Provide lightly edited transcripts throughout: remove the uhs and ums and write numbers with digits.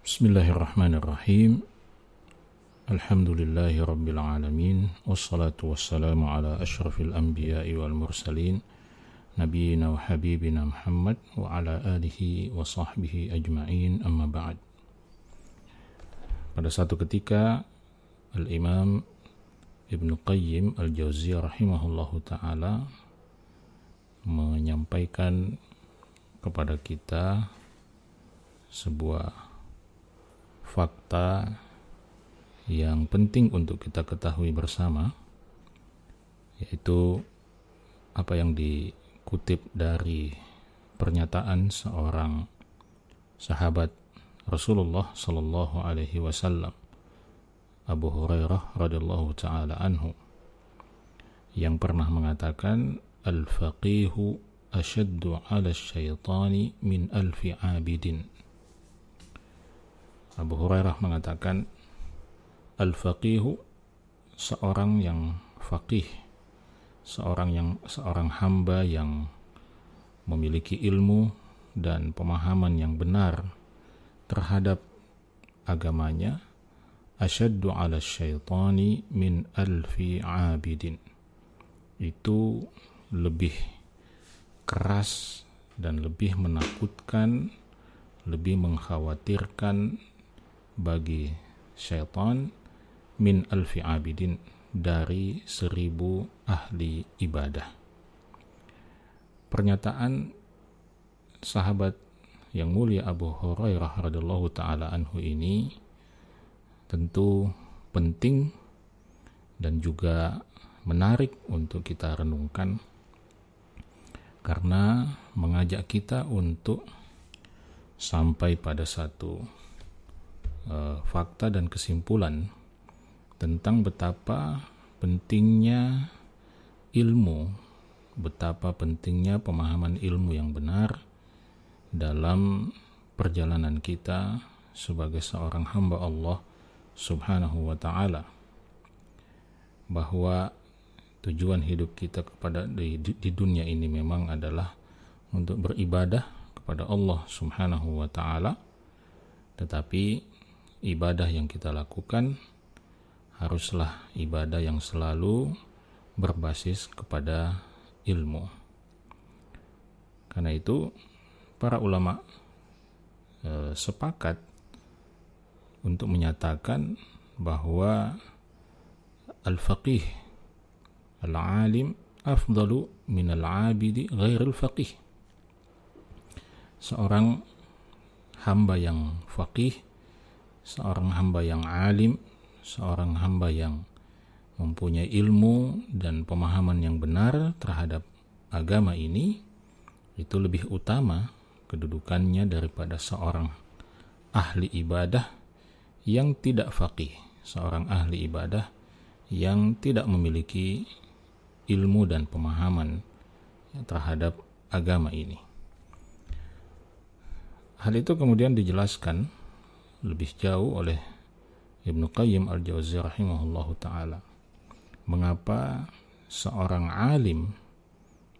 Bismillahirrahmanirrahim. Alhamdulillahi rabbil alamin. Wassalatu wassalamu ala asyrafil anbiya'i wal mursalin Nabiina wa habibina Muhammad wa ala alihi wa sahbihi ajma'in, amma ba'd. Pada satu ketika Al-Imam Ibn Qayyim Al-Jauziyah rahimahullahu ta'ala menyampaikan kepada kita sebuah fakta yang penting untuk kita ketahui bersama, yaitu apa yang dikutip dari pernyataan seorang sahabat Rasulullah sallallahu alaihi wasallam, Abu Hurairah radhiyallahu taala anhu, yang pernah mengatakan, al-faqihu ashaddu 'ala asyaitani min alfi 'abidin. Abu Hurairah mengatakan, al-faqihu, seorang yang faqih, seorang hamba yang memiliki ilmu dan pemahaman yang benar terhadap agamanya, asyaddu 'ala syaitani min alfi 'abidin. Itu lebih keras dan lebih menakutkan, lebih mengkhawatirkan bagi syaitan min alfi abidin, dari 1000 ahli ibadah. Pernyataan sahabat yang mulia Abu Hurairah radhiyallahu taala anhu ini tentu penting dan juga menarik untuk kita renungkan, karena mengajak kita untuk sampai pada satu fakta dan kesimpulan tentang betapa pentingnya ilmu, betapa pentingnya pemahaman ilmu yang benar dalam perjalanan kita sebagai seorang hamba Allah subhanahu wa ta'ala, bahwa tujuan hidup kita di dunia ini memang adalah untuk beribadah kepada Allah subhanahu wa ta'ala, tetapi ibadah yang kita lakukan haruslah ibadah yang selalu berbasis kepada ilmu. Karena itu para ulama sepakat untuk menyatakan bahwa al-faqih, al-alim afdalu min al-abidi ghairil faqih. Seorang hamba yang faqih, seorang hamba yang alim, seorang hamba yang mempunyai ilmu dan pemahaman yang benar terhadap agama ini, itu lebih utama kedudukannya daripada seorang ahli ibadah yang tidak faqih, seorang ahli ibadah yang tidak memiliki ilmu dan pemahaman terhadap agama ini. Hal itu kemudian dijelaskan lebih jauh oleh Ibn Qayyim Al-Jauziyah rahimahullahu ta'ala. Mengapa seorang alim,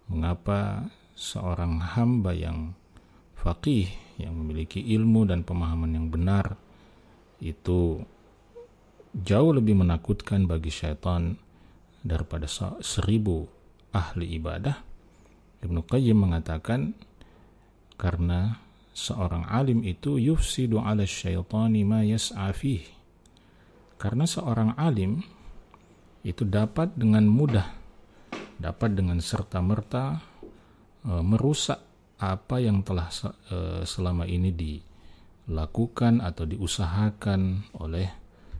mengapa seorang hamba yang faqih, yang memiliki ilmu dan pemahaman yang benar, itu jauh lebih menakutkan bagi syaitan daripada 1000 ahli ibadah. Ibn Qayyim mengatakan, karena seorang alim itu yufsidu 'ala syaitani ma yas'a fih. Karena seorang alim itu dapat dengan mudah, dapat dengan serta-merta merusak apa yang telah selama ini dilakukan atau diusahakan oleh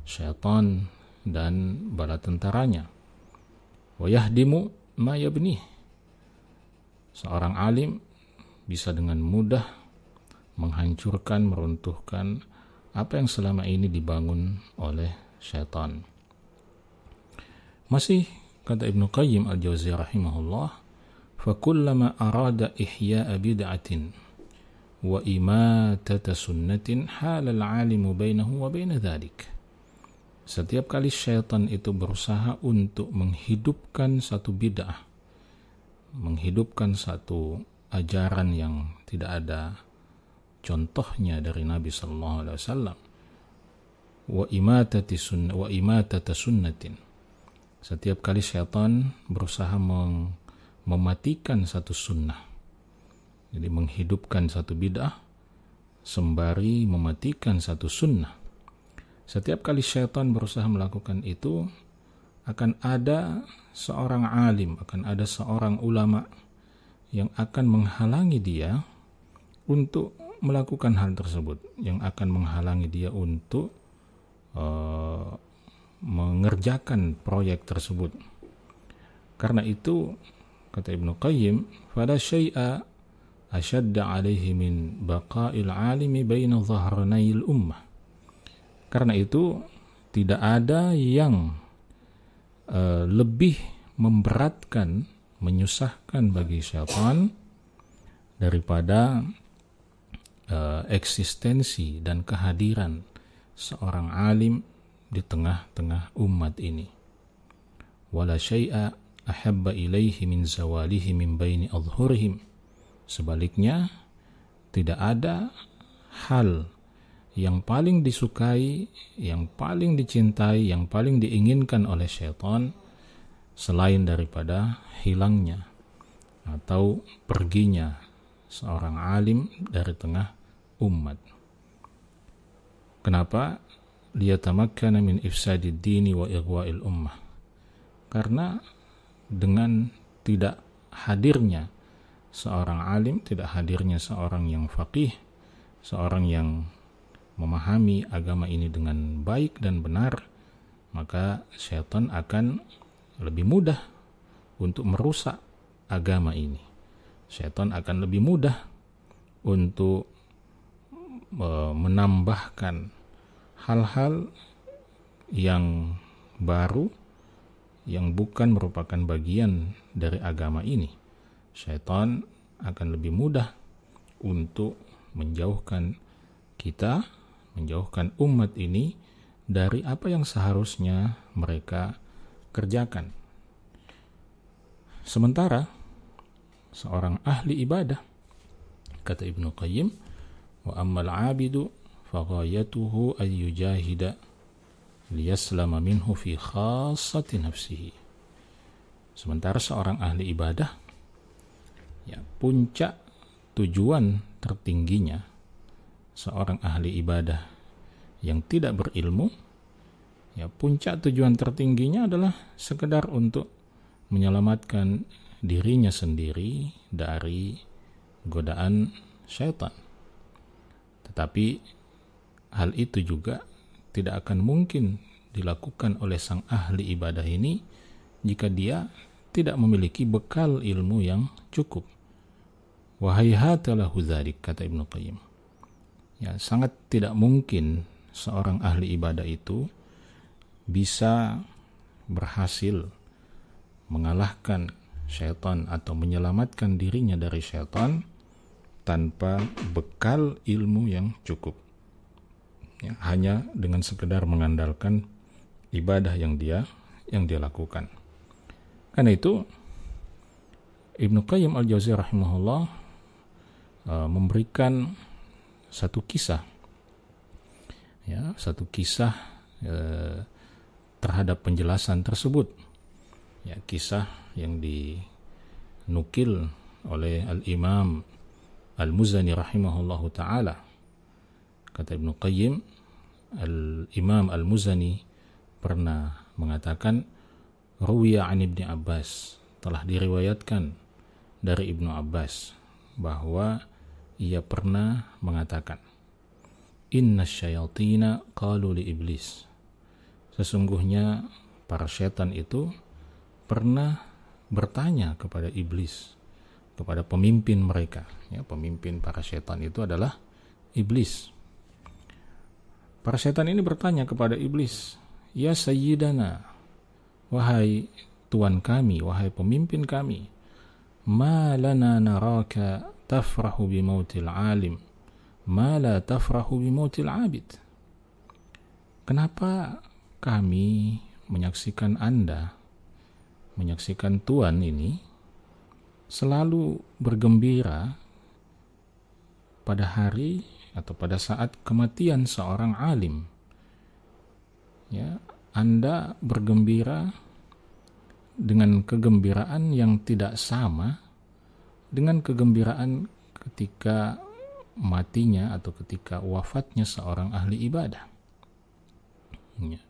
syaitan dan bala tentaranya. Wa yahdimu ma yabnih. Seorang alim bisa dengan mudah menghancurkan, meruntuhkan apa yang selama ini dibangun oleh syaitan. Masih kata Ibn Qayyim Al-Jauziyah rahimahullah, فَكُلَّمَا أَرَادَ إِحْيَاءَ بِدْعَةٍ وَإِمَاتَةَ سُنَّةٍ حَالَ الْعَالِمُ بَيْنَهُ وَبَيْنَ ذَلِكَ. Setiap kali syaitan itu berusaha untuk menghidupkan satu bid'ah, menghidupkan satu ajaran yang tidak ada contohnya dari Nabi sallallahu alaihi wasallam. Wa imatata sunnatin. Setiap kali syaitan berusaha mematikan satu sunnah, jadi menghidupkan satu bid'ah sembari mematikan satu sunnah. Setiap kali syaitan berusaha melakukan itu, akan ada seorang alim, akan ada seorang ulama yang akan menghalangi dia untuk melakukan hal tersebut, yang akan menghalangi dia untuk mengerjakan proyek tersebut. Karena itu, kata Ibnu Qayyim, fala syai'a asyadda alaihi min baqa'il alimi baina dhahranayil ummah. Karena itu, tidak ada yang lebih memberatkan, menyusahkan bagi syaitan daripada eksistensi dan kehadiran seorang alim di tengah-tengah umat ini. Wala syai'a ahabba ilaihi min zawalihi min baini adhurihim. Sebaliknya, tidak ada hal yang paling disukai, yang paling dicintai, yang paling diinginkan oleh syaitan selain daripada hilangnya atau perginya seorang alim dari tengah umat. Kenapa? Liyatamakkana min ifsadid dini wa ighwa'il ummah. Karena dengan tidak hadirnya seorang alim, tidak hadirnya seorang yang faqih, seorang yang memahami agama ini dengan baik dan benar, maka syaitan akan lebih mudah untuk merusak agama ini. Syaitan akan lebih mudah untuk menambahkan hal-hal yang baru yang bukan merupakan bagian dari agama ini. Syaitan akan lebih mudah untuk menjauhkan kita, menjauhkan umat ini dari apa yang seharusnya mereka kerjakan. Sementara seorang ahli ibadah, kata Ibnu Qayyim, wa ammal 'abidu faghayatuhu ay yujahida liyaslama minhu fi khassati nafsihi. Sementara seorang ahli ibadah, ya, puncak tujuan tertingginya seorang ahli ibadah yang tidak berilmu, ya, puncak tujuan tertingginya adalah sekedar untuk menyelamatkan dirinya sendiri dari godaan syaitan. Tetapi hal itu juga tidak akan mungkin dilakukan oleh sang ahli ibadah ini jika dia tidak memiliki bekal ilmu yang cukup. Wahayhata lahu dzalik, kata Ibnu Qayyim. Ya, sangat tidak mungkin seorang ahli ibadah itu bisa berhasil mengalahkan syaitan atau menyelamatkan dirinya dari syaitan tanpa bekal ilmu yang cukup. Ya, hanya dengan sekedar mengandalkan ibadah yang dia lakukan. Karena itu Ibnu Qayyim al-Jauziyah rahimahullah memberikan satu kisah, ya, satu kisah terhadap penjelasan tersebut. Ya, kisah yang dinukil oleh Al-Imam Al-Muzani rahimahullahu ta'ala. Kata Ibnu Qayyim, Al-Imam Al-Muzani pernah mengatakan, ruwiya an Ibni Abbas, telah diriwayatkan dari Ibnu Abbas bahwa ia pernah mengatakan, inna syayatina qalu li iblis, sesungguhnya para syaitan itu pernah bertanya kepada iblis, kepada pemimpin mereka. Ya, pemimpin para syaitan itu adalah iblis. Para syaitan ini bertanya kepada iblis, ya sayyidana, wahai Tuan kami, wahai pemimpin kami, ma lana naraka tafrahu bimautil alim, ma la tafrahu bimautil abid. Kenapa kami menyaksikan Anda, menyaksikan Tuan ini selalu bergembira pada hari atau pada saat kematian seorang alim, ya, Anda bergembira dengan kegembiraan yang tidak sama dengan kegembiraan ketika matinya atau ketika wafatnya seorang ahli ibadah. Ya.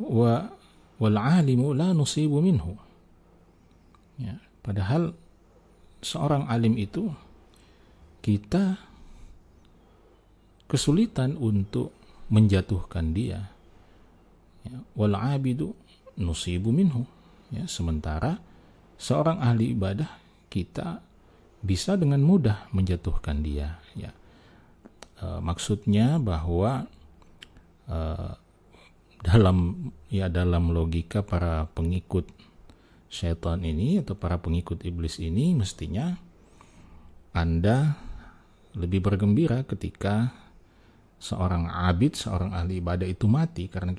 Wal alimu la nusibu minhu. Ya, padahal seorang alim itu kita kesulitan untuk menjatuhkan dia. Ya, wal abidu nusibu minhu. Ya, sementara seorang ahli ibadah kita bisa dengan mudah menjatuhkan dia. Ya, maksudnya bahwa dalam logika para pengikut syaitan ini atau para pengikut iblis ini, mestinya Anda lebih bergembira ketika seorang abid, seorang ahli ibadah itu mati, karena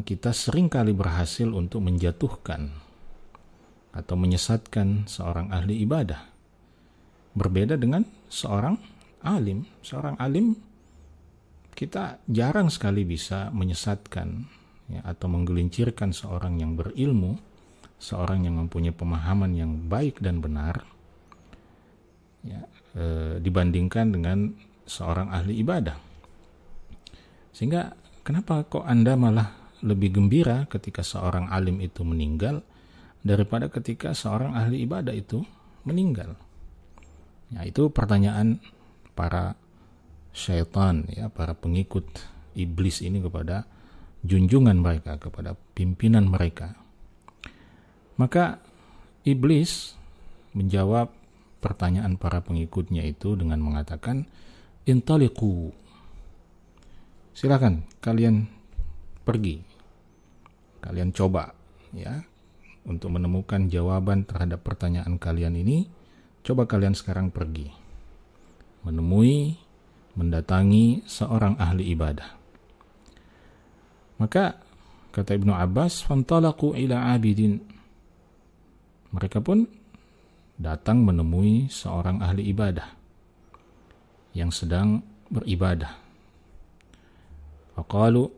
kita seringkali berhasil untuk menjatuhkan atau menyesatkan seorang ahli ibadah. Berbeda dengan seorang alim. Seorang alim kita jarang sekali bisa menyesatkan, ya, atau menggelincirkan seorang yang berilmu, seorang yang mempunyai pemahaman yang baik dan benar, ya, dibandingkan dengan seorang ahli ibadah. Sehingga kenapa kok Anda malah lebih gembira ketika seorang alim itu meninggal daripada ketika seorang ahli ibadah itu meninggal? Ya, itu pertanyaan para syaitan, ya, para pengikut iblis ini kepada junjungan mereka, kepada pimpinan mereka. Maka iblis menjawab pertanyaan para pengikutnya itu dengan mengatakan, intaliqu, silakan kalian pergi, kalian coba, ya, untuk menemukan jawaban terhadap pertanyaan kalian ini. Coba kalian sekarang pergi mendatangi seorang ahli ibadah. Maka kata Ibnu Abbas, fantalaqu ila abidin, mereka pun datang menemui seorang ahli ibadah yang sedang beribadah. Faqalu,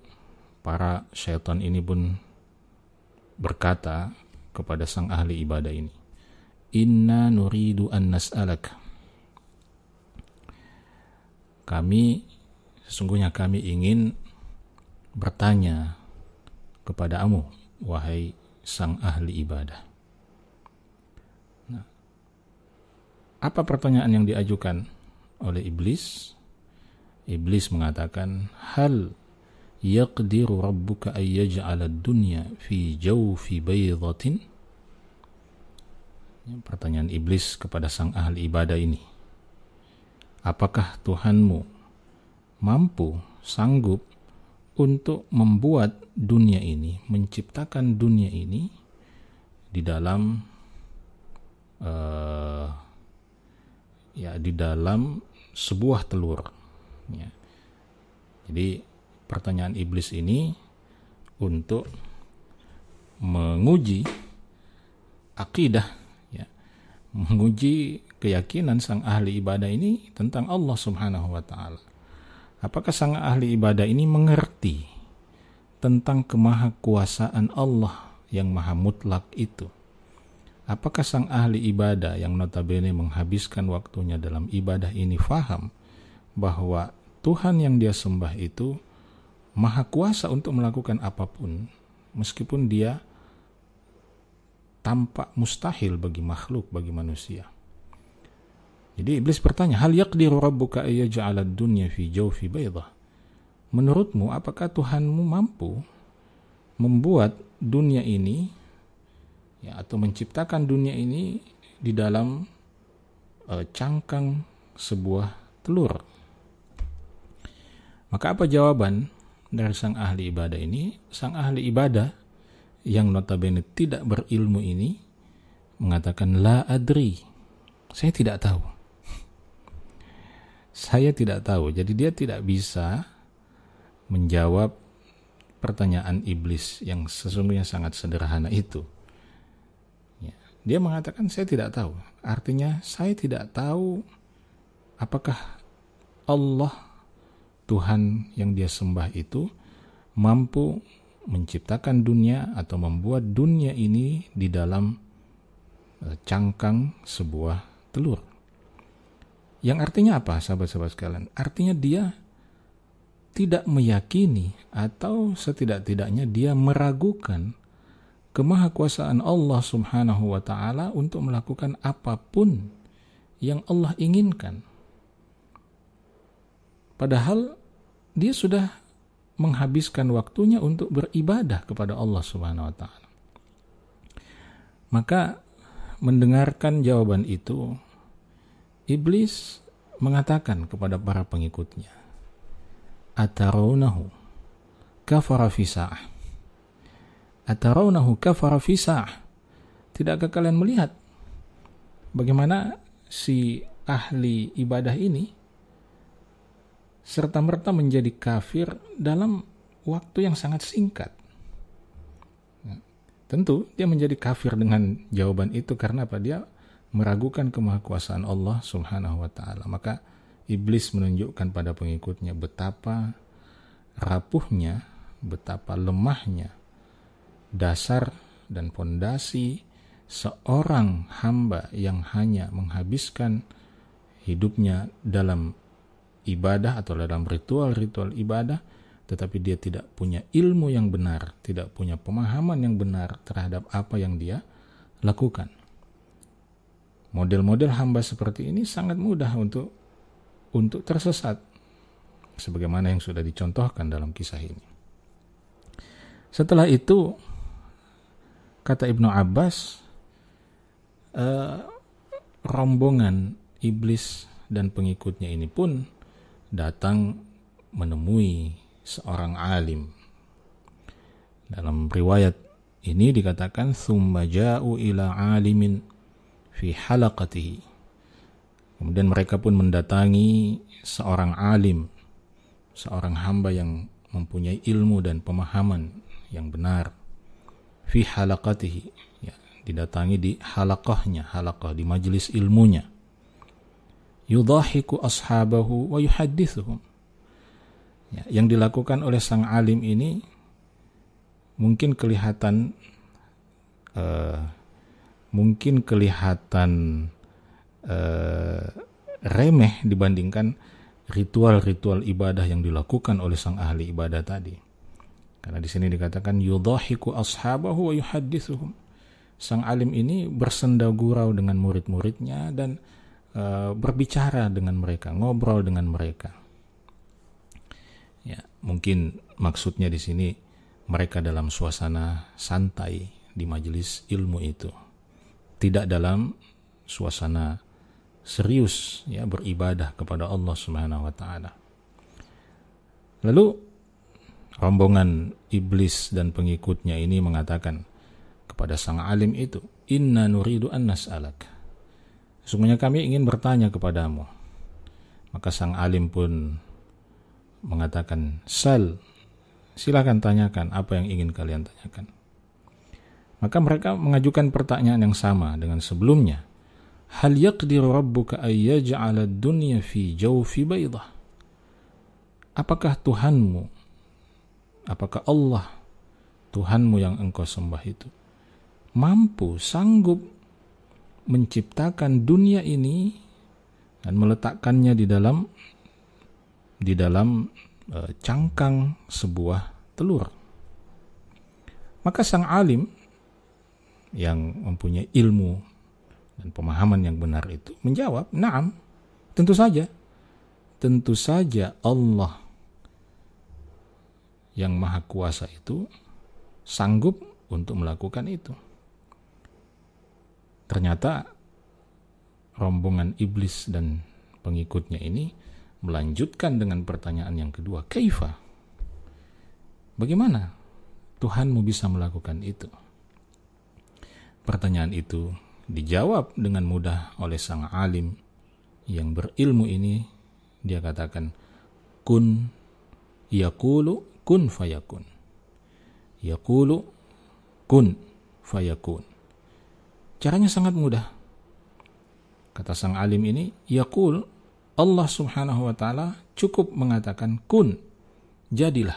para syaitan ini pun berkata kepada sang ahli ibadah ini, inna nuridu an nas'alaka, sesungguhnya kami ingin bertanya kepadamu, wahai sang ahli ibadah. Nah, apa pertanyaan yang diajukan oleh iblis? Iblis mengatakan, hal yaqdiru rabbuka an yaj'ala ad-dunya fi jawfi baydatin? Pertanyaan iblis kepada sang ahli ibadah ini, apakah Tuhanmu mampu, sanggup untuk membuat dunia ini, menciptakan dunia ini di dalam di dalam sebuah telur, ya. Jadi pertanyaan iblis ini untuk menguji akidah, ya, menguji keyakinan sang ahli ibadah ini tentang Allah Subhanahu wa ta'ala. Apakah sang ahli ibadah ini mengerti tentang kemahakuasaan Allah yang maha mutlak itu? Apakah sang ahli ibadah yang notabene menghabiskan waktunya dalam ibadah ini faham bahwa Tuhan yang dia sembah itu maha kuasa untuk melakukan apapun, meskipun dia tampak mustahil bagi makhluk, bagi manusia. Jadi iblis bertanya, hal yaqdiru rabbuka ayyaj'ala ad-dunya fi jawfi baydah? Menurutmu, apakah Tuhanmu mampu membuat dunia ini, ya, atau menciptakan dunia ini di dalam cangkang sebuah telur? Maka apa jawaban dari sang ahli ibadah ini? Sang ahli ibadah yang notabene tidak berilmu ini mengatakan, la adri, saya tidak tahu. Saya tidak tahu. Jadi dia tidak bisa menjawab pertanyaan iblis yang sesungguhnya sangat sederhana itu. Ya. Dia mengatakan saya tidak tahu. Artinya saya tidak tahu apakah Allah, Tuhan yang dia sembah itu, mampu menciptakan dunia atau membuat dunia ini di dalam cangkang sebuah telur. Yang artinya apa, sahabat-sahabat sekalian? Artinya dia tidak meyakini atau setidak-tidaknya dia meragukan kemahakuasaan Allah Subhanahu wa ta'ala untuk melakukan apapun yang Allah inginkan. Padahal dia sudah menghabiskan waktunya untuk beribadah kepada Allah Subhanahu wa ta'ala. Maka mendengarkan jawaban itu, iblis mengatakan kepada para pengikutnya, Atarawnahu kafara fi sa'ah. Atarawnahu kafara fi sa'ah. Tidakkah kalian melihat bagaimana si ahli ibadah ini serta-merta menjadi kafir dalam waktu yang sangat singkat? Tentu dia menjadi kafir dengan jawaban itu karena apa? Dia meragukan kemahakuasaan Allah Subhanahu wa ta'ala. Maka iblis menunjukkan pada pengikutnya betapa rapuhnya, betapa lemahnya dasar dan fondasi seorang hamba yang hanya menghabiskan hidupnya dalam ibadah atau dalam ritual-ritual ibadah, tetapi dia tidak punya ilmu yang benar, tidak punya pemahaman yang benar terhadap apa yang dia lakukan. Model-model hamba seperti ini sangat mudah untuk tersesat, sebagaimana yang sudah dicontohkan dalam kisah ini. Setelah itu, kata Ibnu Abbas, rombongan iblis dan pengikutnya ini pun datang menemui seorang alim. Dalam riwayat ini dikatakan, "Tsumma ja'u ila 'alimin fi halaqatihi." Kemudian mereka pun mendatangi seorang alim, seorang hamba yang mempunyai ilmu dan pemahaman yang benar. Fi halaqatihi, ya, didatangi di halaqahnya, halaqah di majelis ilmunya. Yudhahiku ashabahu wa yuhaddithuhum. Ya, yang dilakukan oleh sang alim ini mungkin kelihatan remeh dibandingkan ritual-ritual ibadah yang dilakukan oleh sang ahli ibadah tadi. Karena di sini dikatakan yudhahiku ashabahu wa yuhaddithuhum. Sang alim ini bersenda gurau dengan murid-muridnya dan berbicara dengan mereka, ngobrol dengan mereka. Ya, mungkin maksudnya di sini mereka dalam suasana santai di majelis ilmu itu, tidak dalam suasana serius, ya, beribadah kepada Allah Subhanahu wa ta'ala. Lalu rombongan iblis dan pengikutnya ini mengatakan kepada sang alim itu, "Inna nuridu an nas'alak." Sesungguhnya kami ingin bertanya kepadamu. Maka sang alim pun mengatakan, "Sal, silakan tanyakan apa yang ingin kalian tanyakan." Maka mereka mengajukan pertanyaan yang sama dengan sebelumnya. Hal yaqdiru rabbuka ay yaj'ala ad-dunya fi jawfi baydah? Apakah Tuhanmu, apakah Allah, Tuhanmu yang engkau sembah itu, mampu, sanggup menciptakan dunia ini dan meletakkannya di dalam cangkang sebuah telur? Maka sang alim yang mempunyai ilmu dan pemahaman yang benar itu menjawab, "Na'am, tentu saja. Tentu saja Allah yang maha kuasa itu sanggup untuk melakukan itu." Ternyata rombongan iblis dan pengikutnya ini melanjutkan dengan pertanyaan yang kedua, "Kaifa? Bagaimana Tuhanmu bisa melakukan itu?" Pertanyaan itu dijawab dengan mudah oleh sang alim yang berilmu ini. Dia katakan, "Kun yaqulu kun fayakun." Yaqulu kun fayakun. Caranya sangat mudah. Kata sang alim ini, yaqul, Allah Subhanahu wa ta'ala cukup mengatakan kun, jadilah.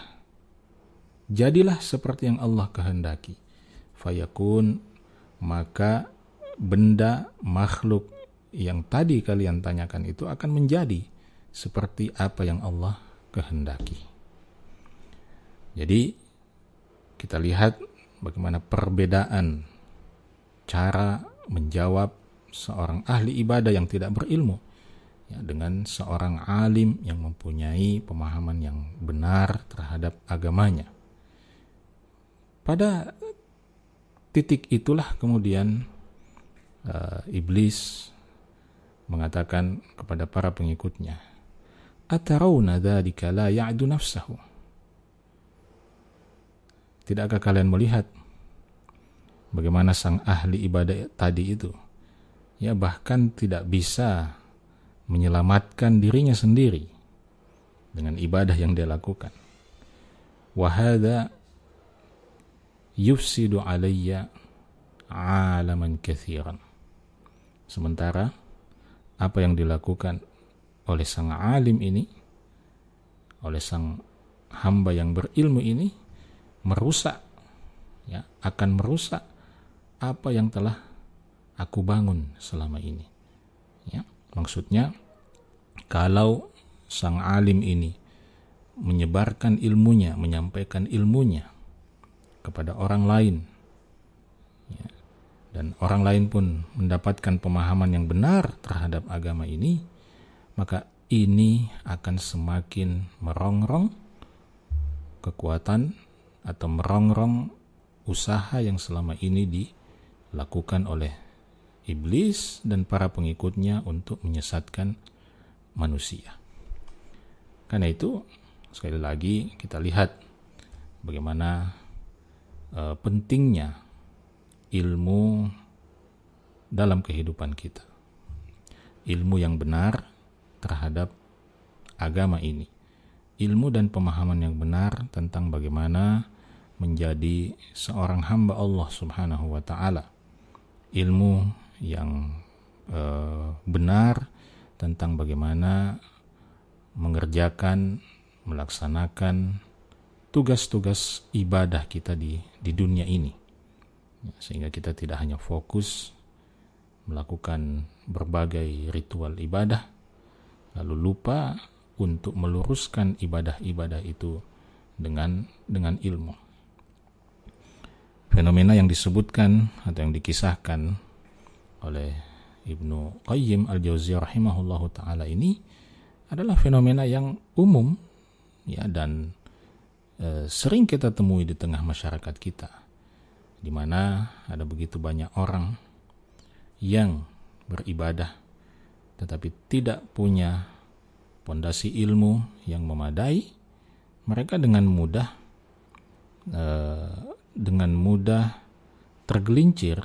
Jadilah seperti yang Allah kehendaki. Fayakun, maka benda makhluk yang tadi kalian tanyakan itu akan menjadi seperti apa yang Allah kehendaki. Jadi kita lihat bagaimana perbedaan cara menjawab seorang ahli ibadah yang tidak berilmu dengan seorang alim yang mempunyai pemahaman yang benar terhadap agamanya. Pada titik itulah kemudian iblis mengatakan kepada para pengikutnya, "Atarawna dzalika la ya'du nafsahu?" Tidakkah kalian melihat bagaimana sang ahli ibadah tadi itu bahkan tidak bisa menyelamatkan dirinya sendiri dengan ibadah yang dia lakukan. Wa hadza yufsidu alayya alaman katsiran. Sementara apa yang dilakukan oleh sang alim ini, oleh sang hamba yang berilmu ini, merusak, akan merusak apa yang telah aku bangun selama ini. Maksudnya, kalau sang alim ini menyebarkan ilmunya, menyampaikan ilmunya kepada orang lain, dan orang lain pun mendapatkan pemahaman yang benar terhadap agama ini, maka ini akan semakin merongrong kekuatan atau merongrong usaha yang selama ini dilakukan oleh iblis dan para pengikutnya untuk menyesatkan manusia. Karena itu, sekali lagi kita lihat bagaimana pentingnya ilmu dalam kehidupan kita. Ilmu yang benar terhadap agama ini. Ilmu dan pemahaman yang benar tentang bagaimana menjadi seorang hamba Allah Subhanahu wa ta'ala. Ilmu yang benar tentang bagaimana mengerjakan, melaksanakan tugas-tugas ibadah kita di dunia ini, sehingga kita tidak hanya fokus melakukan berbagai ritual ibadah lalu lupa untuk meluruskan ibadah-ibadah itu dengan ilmu. Fenomena yang disebutkan atau yang dikisahkan oleh Ibnu Qayyim al-Jauziyah rahimahullahu ta'ala ini adalah fenomena yang umum dan sering kita temui di tengah masyarakat kita, di mana ada begitu banyak orang yang beribadah tetapi tidak punya pondasi ilmu yang memadai. Mereka dengan mudah tergelincir,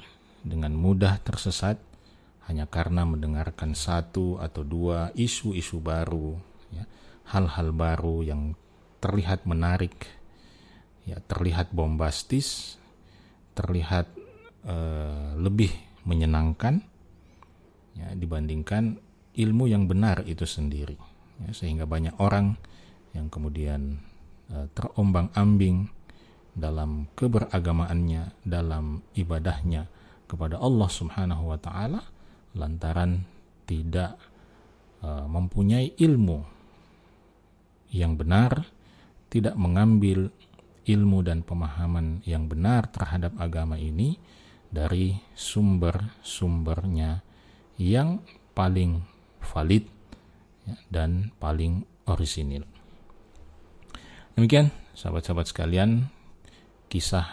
dengan mudah tersesat hanya karena mendengarkan satu atau dua isu-isu baru, hal-hal baru yang terlihat menarik, terlihat bombastis, terlihat lebih menyenangkan dibandingkan ilmu yang benar itu sendiri, sehingga banyak orang yang kemudian terombang-ambing dalam keberagamaannya, dalam ibadahnya kepada Allah Subhanahu wa ta'ala lantaran tidak mempunyai ilmu yang benar, tidak mengambil ilmu dan pemahaman yang benar terhadap agama ini dari sumber-sumbernya yang paling valid dan paling orisinil. Demikian sahabat-sahabat sekalian, kisah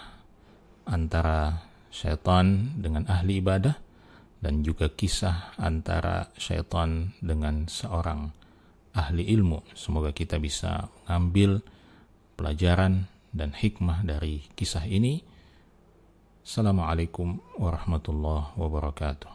antara syaitan dengan ahli ibadah dan juga kisah antara syaitan dengan seorang ahli ilmu. Semoga kita bisa mengambil pelajaran dan hikmah dari kisah ini. Assalamualaikum warahmatullahi wabarakatuh.